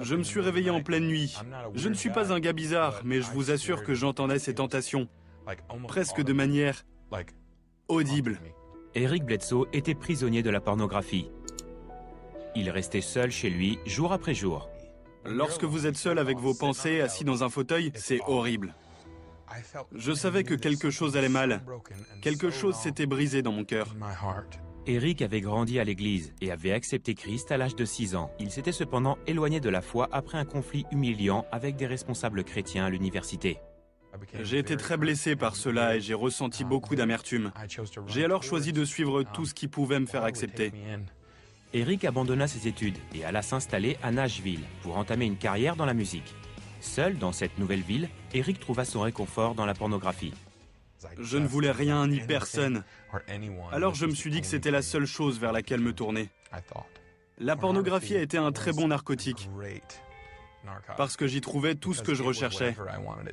Je me suis réveillé en pleine nuit. Je ne suis pas un gars bizarre, mais je vous assure que j'entendais ces tentations, presque de manière audible. Eric Bledsoe était prisonnier de la pornographie. Il restait seul chez lui, jour après jour. Lorsque vous êtes seul avec vos pensées, assis dans un fauteuil, c'est horrible. Je savais que quelque chose allait mal. Quelque chose s'était brisé dans mon cœur. Eric avait grandi à l'église et avait accepté Christ à l'âge de 6 ans. Il s'était cependant éloigné de la foi après un conflit humiliant avec des responsables chrétiens à l'université. J'ai été très blessé par cela et j'ai ressenti beaucoup d'amertume. J'ai alors choisi de suivre tout ce qui pouvait me faire accepter. Eric abandonna ses études et alla s'installer à Nashville pour entamer une carrière dans la musique. Seul dans cette nouvelle ville, Eric trouva son réconfort dans la pornographie. Je ne voulais rien ni personne. Alors je me suis dit que c'était la seule chose vers laquelle me tourner. La pornographie a été un très bon narcotique, parce que j'y trouvais tout ce que je recherchais.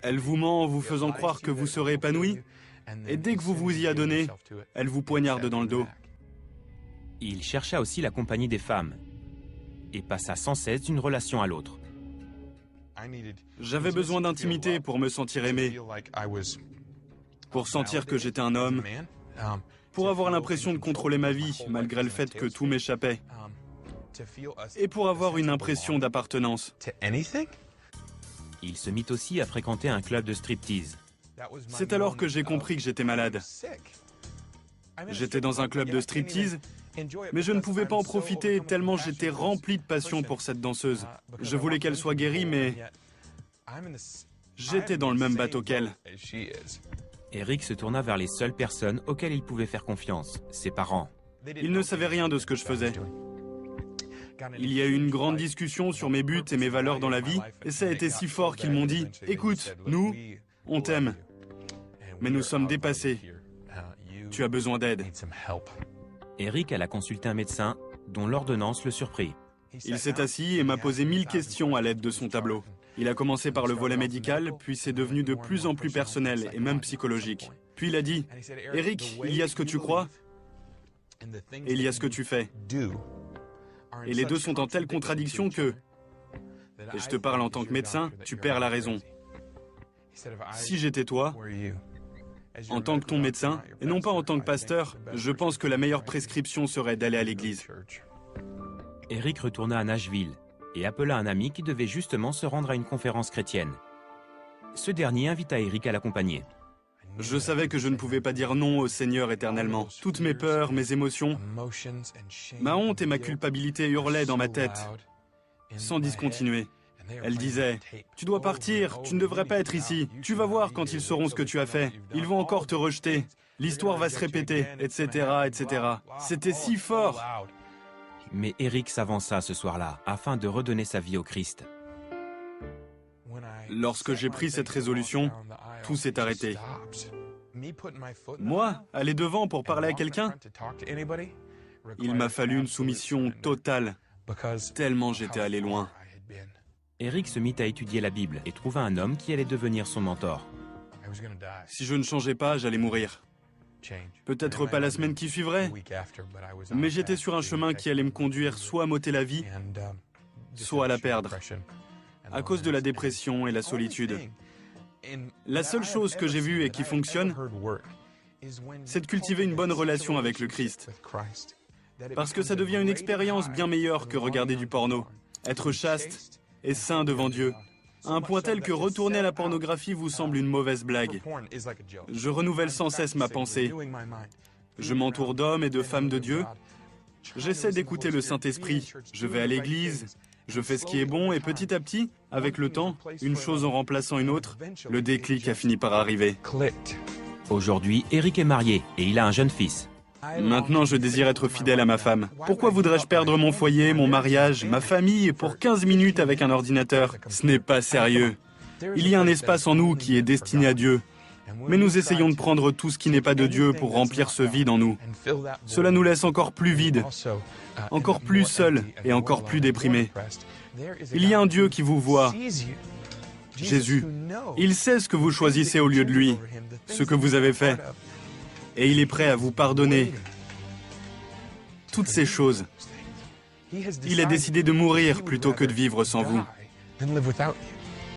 Elle vous ment en vous faisant croire que vous serez épanoui, et dès que vous vous y adonnez, elle vous poignarde dans le dos. Il chercha aussi la compagnie des femmes et passa sans cesse d'une relation à l'autre. J'avais besoin d'intimité pour me sentir aimé, pour sentir que j'étais un homme, pour avoir l'impression de contrôler ma vie malgré le fait que tout m'échappait, et pour avoir une impression d'appartenance. Il se mit aussi à fréquenter un club de striptease. C'est alors que j'ai compris que j'étais malade. J'étais dans un club de striptease, mais je ne pouvais pas en profiter tellement j'étais rempli de passion pour cette danseuse. Je voulais qu'elle soit guérie, mais j'étais dans le même bateau qu'elle. Eric se tourna vers les seules personnes auxquelles il pouvait faire confiance, ses parents. Ils ne savaient rien de ce que je faisais. Il y a eu une grande discussion sur mes buts et mes valeurs dans la vie, et ça a été si fort qu'ils m'ont dit « Écoute, nous, on t'aime, mais nous sommes dépassés. Tu as besoin d'aide. » Eric alla consulter un médecin dont l'ordonnance le surprit. Il s'est assis et m'a posé 1000 questions à l'aide de son tableau. Il a commencé par le volet médical, puis c'est devenu de plus en plus personnel et même psychologique. Puis il a dit « Eric, il y a ce que tu crois et il y a ce que tu fais. Et les deux sont en telle contradiction que, et je te parle en tant que médecin, tu perds la raison. Si j'étais toi, en tant que ton médecin, et non pas en tant que pasteur, je pense que la meilleure prescription serait d'aller à l'église. » Eric retourna à Nashville et appela un ami qui devait justement se rendre à une conférence chrétienne. Ce dernier invita Eric à l'accompagner. Je savais que je ne pouvais pas dire non au Seigneur éternellement. Toutes mes peurs, mes émotions, ma honte et ma culpabilité hurlaient dans ma tête, sans discontinuer. Elle disait « Tu dois partir, tu ne devrais pas être ici. Tu vas voir quand ils sauront ce que tu as fait. Ils vont encore te rejeter. L'histoire va se répéter, etc., etc. » C'était si fort. Mais Eric s'avança ce soir-là afin de redonner sa vie au Christ. Lorsque j'ai pris cette résolution, tout s'est arrêté. Moi, aller devant pour parler à quelqu'un, il m'a fallu une soumission totale, tellement j'étais allé loin. Eric se mit à étudier la Bible et trouva un homme qui allait devenir son mentor. Si je ne changeais pas, j'allais mourir. Peut-être pas la semaine qui suivrait, mais j'étais sur un chemin qui allait me conduire soit à m'ôter la vie, soit à la perdre, à cause de la dépression et la solitude. La seule chose que j'ai vue et qui fonctionne, c'est de cultiver une bonne relation avec le Christ. Parce que ça devient une expérience bien meilleure que regarder du porno. Être chaste et saint devant Dieu, à un point tel que retourner à la pornographie vous semble une mauvaise blague. Je renouvelle sans cesse ma pensée. Je m'entoure d'hommes et de femmes de Dieu. J'essaie d'écouter le Saint-Esprit. Je vais à l'église, je fais ce qui est bon et petit à petit, avec le temps, une chose en remplaçant une autre, le déclic a fini par arriver. Aujourd'hui, Eric est marié et il a un jeune fils. Maintenant, je désire être fidèle à ma femme. Pourquoi voudrais-je perdre mon foyer, mon mariage, ma famille pour 15 minutes avec un ordinateur? Ce n'est pas sérieux. Il y a un espace en nous qui est destiné à Dieu. Mais nous essayons de prendre tout ce qui n'est pas de Dieu pour remplir ce vide en nous. Cela nous laisse encore plus vides, encore plus seuls et encore plus déprimés. Il y a un Dieu qui vous voit. Jésus. Il sait ce que vous choisissez au lieu de lui, ce que vous avez fait. Et il est prêt à vous pardonner toutes ces choses. Il a décidé de mourir plutôt que de vivre sans vous.